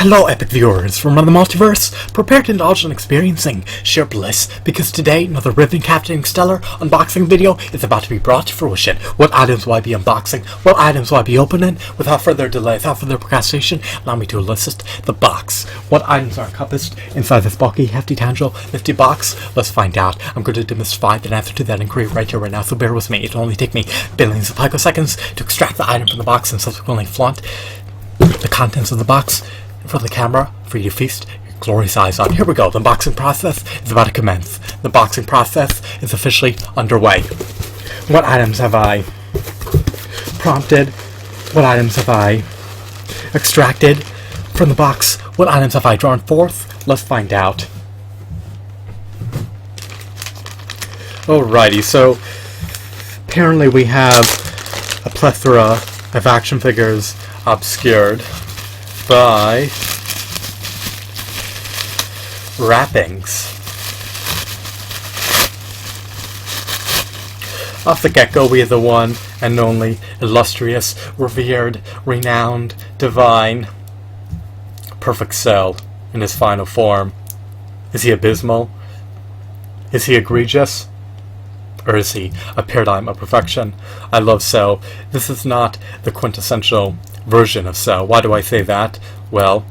Hello, epic viewers from another multiverse. Prepare to indulge in experiencing sheer bliss, because today another riveting, captivating, stellar unboxing video is about to be brought to fruition. What items will I be unboxing? What items will I be opening? Without further delay, without further procrastination, allow me to elicit the box. What items are encompassed inside this bulky, hefty, tangible, nifty box? Let's find out. I'm going to demystify the answer to that inquiry right here, right now, so bear with me. It'll only take me billions of picoseconds to extract the item from the box and subsequently flaunt the contents of the box in front of the camera for you to feast your glorious eyes on. Here we go. The unboxing process is about to commence. The unboxing process is officially underway. What items have I prompted? What items have I extracted from the box? What items have I drawn forth? Let's find out. Alrighty, so apparently we have a plethora of action figures obscured by wrappings. Off the get-go, we have the one and only illustrious, revered, renowned, divine Perfect Cell in his final form. Is he abysmal? Is he egregious? Or is he a paradigm of perfection? I love Cell. This is not the quintessential version of Cell. Why do I say that? Well,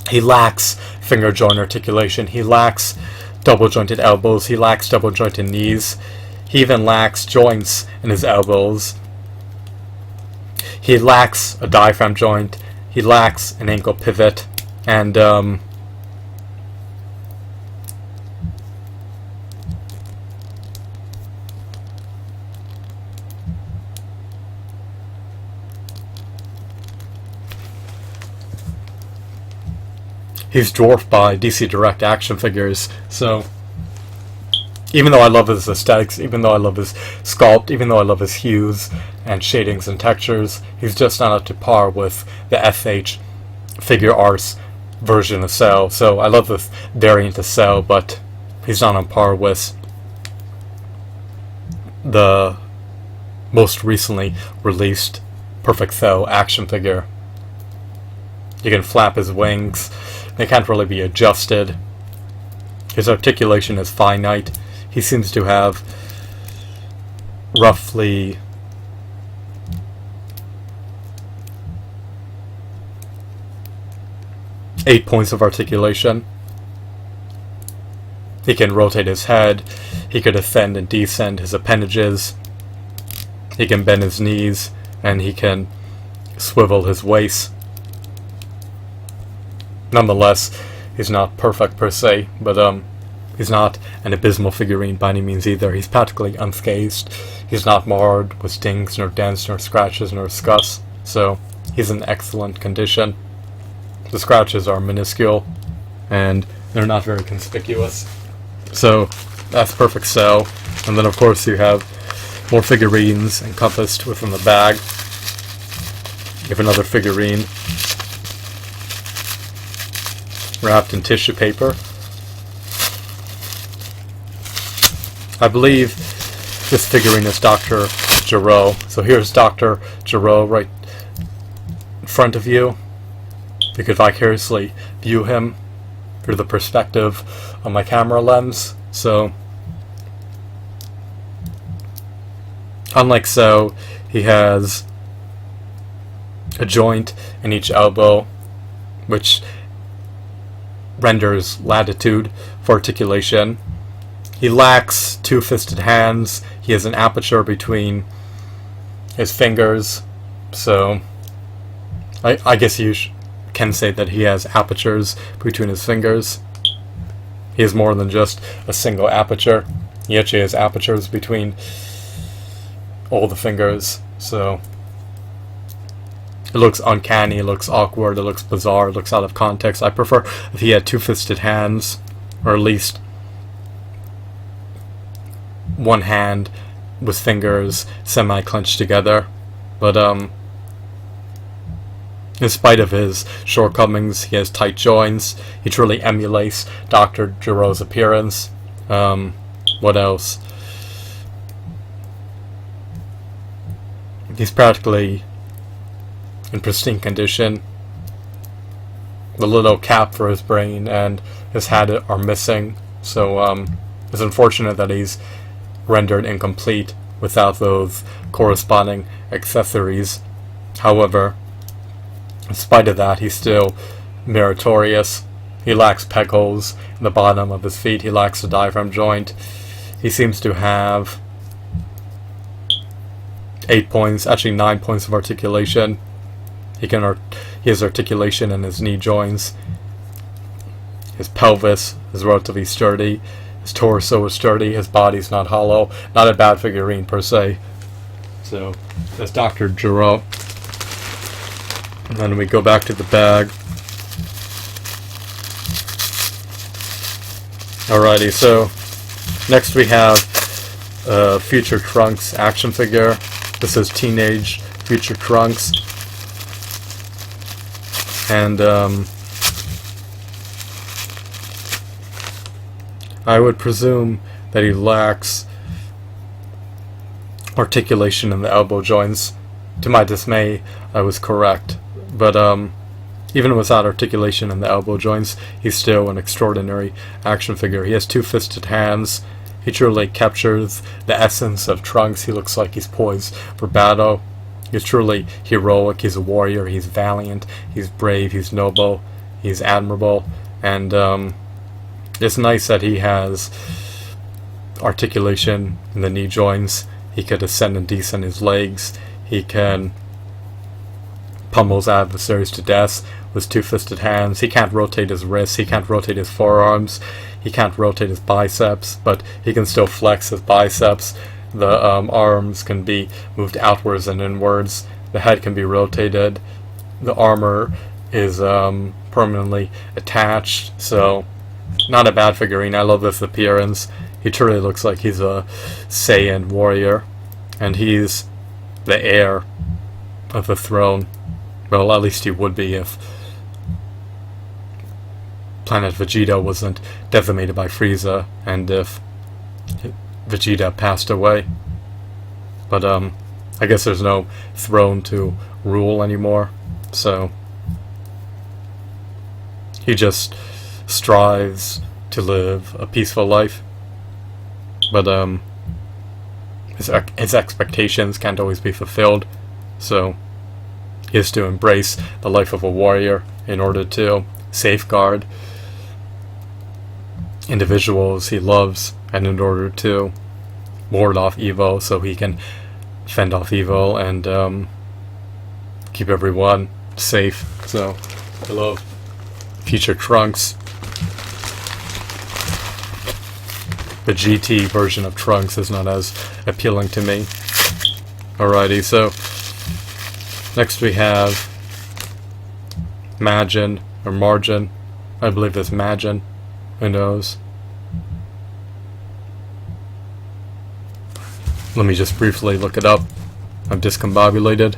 he lacks finger joint articulation. He lacks double jointed elbows. He lacks double jointed knees. He even lacks joints in his elbows. He lacks a diaphragm joint. He lacks an ankle pivot. And he's dwarfed by DC Direct action figures. So even though I love his aesthetics, even though I love his sculpt, even though I love his hues and shadings and textures, he's just not up to par with the FH figure arts version of Cell. So I love this variant of Cell, but he's not on par with the most recently released Perfect Cell action figure. You can flap his wings. They can't really be adjusted. His articulation is finite. He seems to have roughly eight points of articulation. He can rotate his head. He could ascend and descend his appendages. He can bend his knees, and he can swivel his waist. Nonetheless, he's not perfect per se, but he's not an abysmal figurine by any means either. He's practically unscathed. He's not marred with stings, nor dents, nor scratches, nor scuffs. So he's in excellent condition. The scratches are minuscule, and they're not very conspicuous. So that's Perfect Cell. And then of course you have more figurines encompassed within the bag. You have another figurine wrapped in tissue paper. I believe this figurine is Dr. Gero. So here's Dr. Gero right in front of you. You could vicariously view him through the perspective of my camera lens. So, unlike so, he has a joint in each elbow, which renders latitude for articulation. He lacks two-fisted hands. He has an aperture between his fingers, so I guess you can say that he has apertures between his fingers. He has more than just a single aperture. He actually has apertures between all the fingers, so it looks uncanny, it looks awkward, it looks bizarre, it looks out of context. I prefer if he had two-fisted hands, or at least one hand with fingers semi-clenched together. But in spite of his shortcomings, he has tight joints. He truly emulates Dr. Gero's appearance. What else? He's practically in pristine condition. the little cap for his brain and his head are missing. So it's unfortunate that he's rendered incomplete without those corresponding accessories. However, in spite of that, he's still meritorious. He lacks peg holes in the bottom of his feet. He lacks a diaphragm joint. He seems to have 8 points, actually 9 points of articulation. He has articulation in his knee joints. His pelvis is relatively sturdy. His torso is sturdy. His body's not hollow. Not a bad figurine per se. So that's Dr. Gero. And then we go back to the bag. Alrighty, so next we have Future Trunks action figure. This is Teenage Future Trunks. And I would presume that he lacks articulation in the elbow joints. To my dismay, I was correct. But even without articulation in the elbow joints, he's still an extraordinary action figure. He has two-fisted hands. He truly captures the essence of Trunks. He looks like he's poised for battle. He's truly heroic. He's a warrior. He's valiant. He's brave. He's noble. He's admirable. And it's nice that he has articulation in the knee joints. He could ascend and descend his legs. He can pummel his adversaries to death with two-fisted hands. He can't rotate his wrists. He can't rotate his forearms. He can't rotate his biceps, but he can still flex his biceps. The arms can be moved outwards and inwards. The head can be rotated. The armor is permanently attached. So, not a bad figurine. I love this appearance. He truly looks like he's a Saiyan warrior. And he's the heir of the throne. Well, at least he would be if Planet Vegeta wasn't decimated by Frieza, and if Vegeta passed away. But I guess there's no throne to rule anymore, so he just strives to live a peaceful life. But his expectations can't always be fulfilled, so he has to embrace the life of a warrior in order to safeguard individuals he loves, and in order to ward off evil, so he can fend off evil and keep everyone safe. So I love Future Trunks. The GT version of Trunks is not as appealing to me. Alrighty, so next we have Margin. I believe it's Margin. Who knows? Let me just briefly look it up. I'm discombobulated.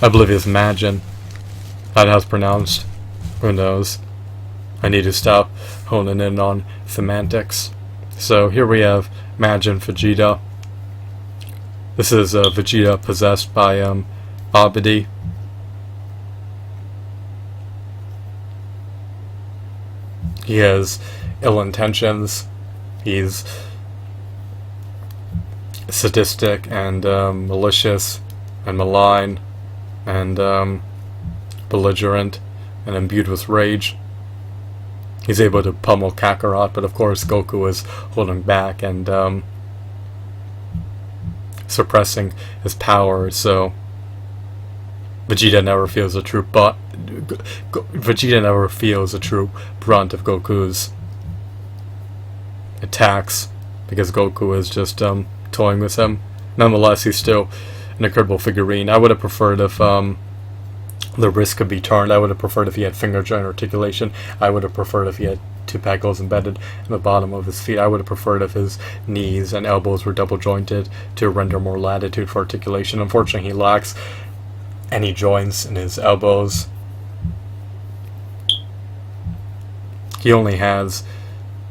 I believe it's Margin. That's how it's pronounced. Who knows? I need to stop honing in on semantics. So here we have Margin Vegeta. This is Vegeta possessed by Babidi. He has ill intentions. He's sadistic and malicious and malign and belligerent and imbued with rage. He's able to pummel Kakarot, but of course Goku is holding back and suppressing his power, so Vegeta never feels a true brunt of Goku's attacks, because Goku is just toying with him. Nonetheless, he's still an incredible figurine. I would have preferred if the wrist could be turned. I would have preferred if he had finger joint articulation. I would have preferred if he had two peg holes embedded in the bottom of his feet. I would have preferred if his knees and elbows were double jointed to render more latitude for articulation. Unfortunately, he lacks any joints in his elbows. He only has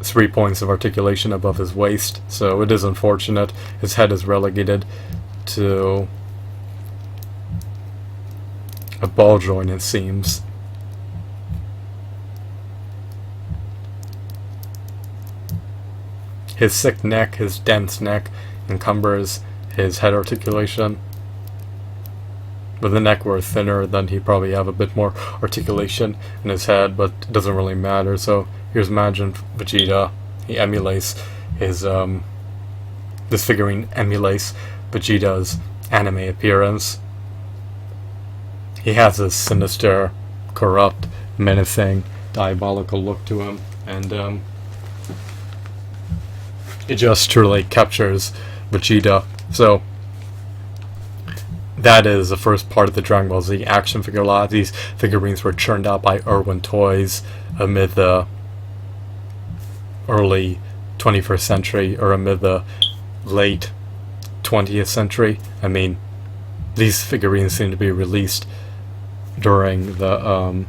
3 points of articulation above his waist, so it is unfortunate. His head is relegated to a ball joint, it seems. His thick neck, his dense neck, encumbers his head articulation. With the neck were thinner, then he'd probably have a bit more articulation in his head, but it doesn't really matter. So here's Imagine Vegeta. He emulates his, this figurine emulates Vegeta's anime appearance. He has this sinister, corrupt, menacing, diabolical look to him, and it just truly captures Vegeta. So that is the first part of the Dragon Ball Z action figure lot. These figurines were churned out by Irwin Toys amid the early 21st century, or amid the late 20th century. I mean, these figurines seem to be released during the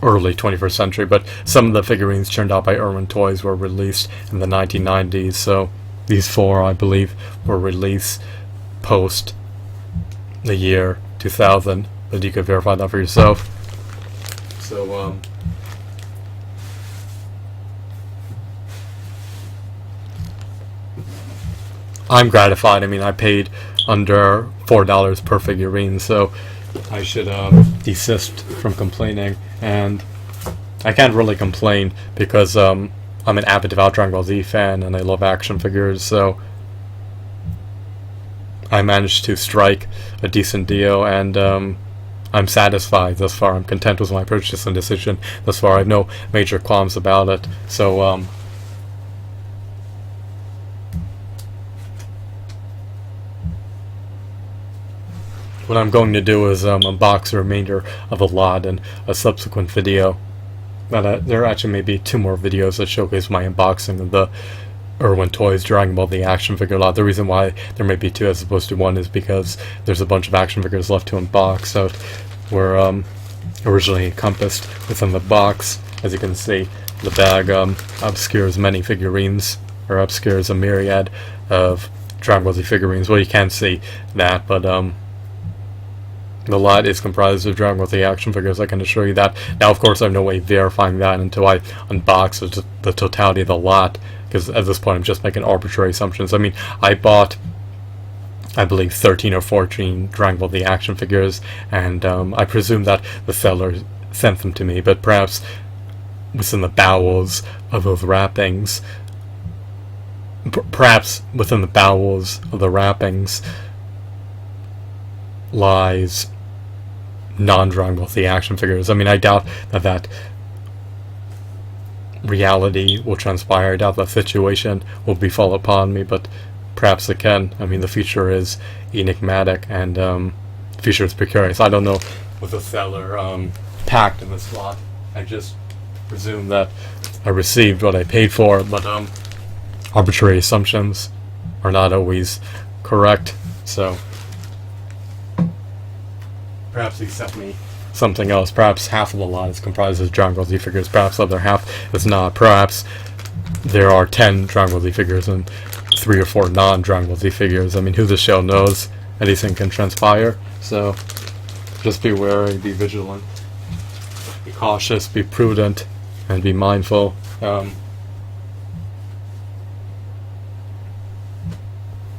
early 21st century, but some of the figurines churned out by Irwin Toys were released in the 1990s, so these four, I believe, were released post the year 2000, but you could verify that for yourself. So, I'm gratified. I mean, I paid under $4 per figurine, so I should desist from complaining, and I can't really complain because I'm an avid devout Dragon Ball Z fan and I love action figures, so I managed to strike a decent deal, and I'm satisfied thus far. I'm content with my purchase and decision thus far. I have no major qualms about it, so what I'm going to do is unbox the remainder of the lot in a subsequent video. But there actually may be 2 more videos that showcase my unboxing of the Irwin Toys Dragon Ball the action figure lot. The reason why there may be 2 as opposed to 1 is because there's a bunch of action figures left to unbox that were originally encompassed within the box. As you can see, the bag obscures many figurines, or obscures a myriad of Dragon Ball Z figurines. Well, you can't see that, but the lot is comprised of Dragon Ball Z action figures, I can assure you that. Now, of course, I have no way of verifying that until I unbox the totality of the lot, because at this point I'm just making arbitrary assumptions. I mean, I bought, I believe, 13 or 14 Dragon Ball Z action figures, and I presume that the seller sent them to me, but perhaps within the bowels of those wrappings, perhaps within the bowels of the wrappings lies non-Dragon Ball Z action figures. I mean, I doubt that reality will transpire. I doubt that situation will befall upon me, but perhaps it can. I mean, the future is enigmatic, and the future is precarious. I don't know what the seller packed in this lot. I just presume that I received what I paid for, but arbitrary assumptions are not always correct, so perhaps he sent me something else. Perhaps half of the lot is comprised of Dragon Ball Z figures, perhaps the other half is not. Perhaps there are 10 Dragon Ball Z figures and 3 or 4 non-Dragon Ball Z figures. I mean, who the shell knows? Anything can transpire, so just be wary, be vigilant, be cautious, be prudent, and be mindful.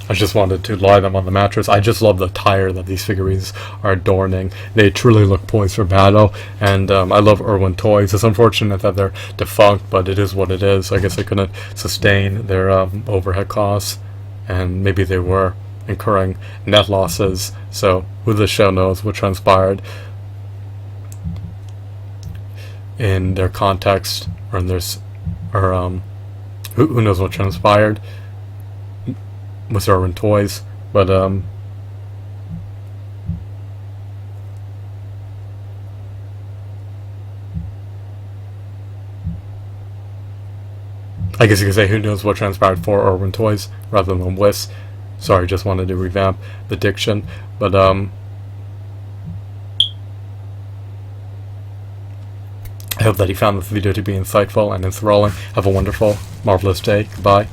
I just wanted to lie them on the mattress. I just love the tire that these figurines are adorning. They truly look poised for battle, and I love Irwin Toys. It's unfortunate that they're defunct, but it is what it is. I guess they couldn't sustain their overhead costs, and maybe they were incurring net losses, so who the show knows what transpired in their context, or in their, or who knows what transpired with Irwin Toys, but I guess you could say who knows what transpired for Irwin Toys rather than with. Sorry, just wanted to revamp the diction, but I hope that you found this video to be insightful and enthralling. Have a wonderful, marvelous day. Goodbye.